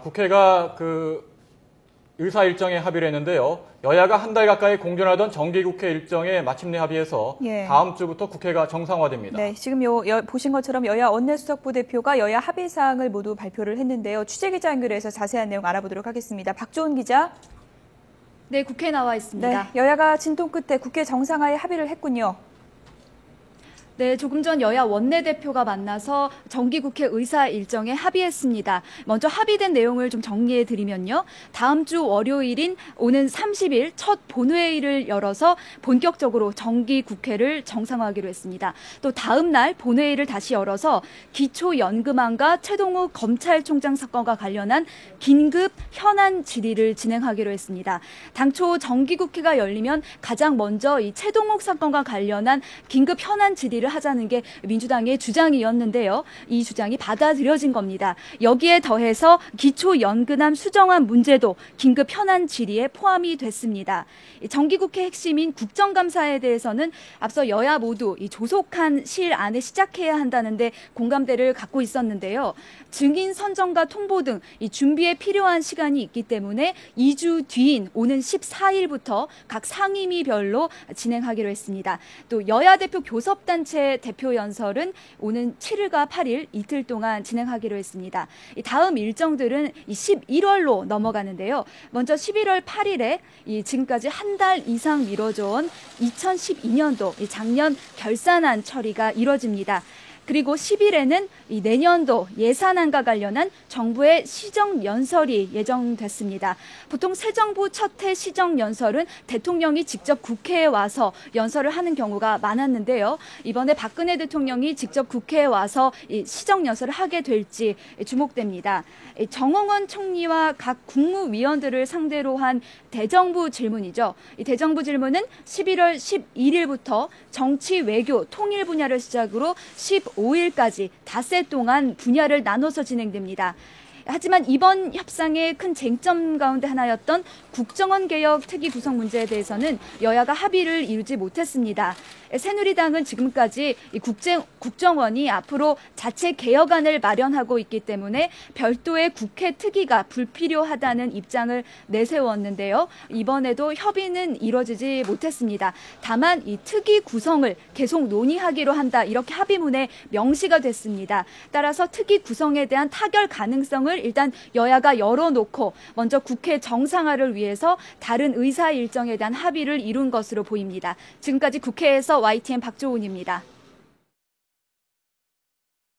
국회가 의사 일정에 합의를 했는데요. 여야가 한 달 가까이 공전하던 정기국회 일정에 마침내 합의해서 다음 주부터 국회가 정상화됩니다. 네, 지금 보신 것처럼 여야 원내수석부 대표가 여야 합의 사항을 모두 발표를 했는데요. 취재기자 연결해서 자세한 내용 알아보도록 하겠습니다. 박조은 기자. 네, 국회에 나와 있습니다. 네, 여야가 진통 끝에 국회 정상화에 합의를 했군요. 네, 조금 전 여야 원내대표가 만나서 정기국회 의사 일정에 합의했습니다. 먼저 합의된 내용을 좀 정리해 드리면요. 다음 주 월요일인 오는 30일 첫 본회의를 열어서 본격적으로 정기국회를 정상화하기로 했습니다. 또 다음 날 본회의를 다시 열어서 기초연금안과 최동욱 검찰총장 사건과 관련한 긴급 현안 질의를 진행하기로 했습니다. 당초 정기국회가 열리면 가장 먼저 이 최동욱 사건과 관련한 긴급 현안 질의를 하자는 게 민주당의 주장이었는데요. 이 주장이 받아들여진 겁니다. 여기에 더해서 기초연금안 수정안 문제도 긴급 현안 질의에 포함이 됐습니다. 정기국회 핵심인 국정감사에 대해서는 앞서 여야 모두 이 조속한 시일 안에 시작해야 한다는데 공감대를 갖고 있었는데요. 증인 선정과 통보 등 이 준비에 필요한 시간이 있기 때문에 2주 뒤인 오는 14일부터 각 상임위별로 진행하기로 했습니다. 또 여야 대표 교섭단체 대표 연설은 오는 7일과 8일 이틀 동안 진행하기로 했습니다. 다음 일정들은 11월로 넘어가는데요. 먼저 11월 8일에 지금까지 한 달 이상 미뤄져 온 2012년도 작년 결산안 처리가 이뤄집니다. 그리고 10일에는 내년도 예산안과 관련한 정부의 시정연설이 예정됐습니다. 보통 새 정부 첫 해 시정연설은 대통령이 직접 국회에 와서 연설을 하는 경우가 많았는데요. 이번에 박근혜 대통령이 직접 국회에 와서 시정연설을 하게 될지 주목됩니다. 정홍원 총리와 각 국무위원들을 상대로 한 대정부 질문이죠. 이 대정부 질문은 11월 11일부터 정치, 외교, 통일 분야를 시작으로 15일까지 닷새 동안 분야를 나눠서 진행됩니다. 하지만 이번 협상의 큰 쟁점 가운데 하나였던 국정원 개혁 특위 구성 문제에 대해서는 여야가 합의를 이루지 못했습니다. 새누리당은 지금까지 국정원이 앞으로 자체 개혁안을 마련하고 있기 때문에 별도의 국회 특위가 불필요하다는 입장을 내세웠는데요. 이번에도 협의는 이뤄지지 못했습니다. 다만 이 특위 구성을 계속 논의하기로 한다, 이렇게 합의문에 명시가 됐습니다. 따라서 특위 구성에 대한 타결 가능성을 일단 여야가 열어놓고 먼저 국회 정상화를 위해서 다른 의사 일정에 대한 합의를 이룬 것으로 보입니다. 지금까지 국회에서 YTN 박조은입니다.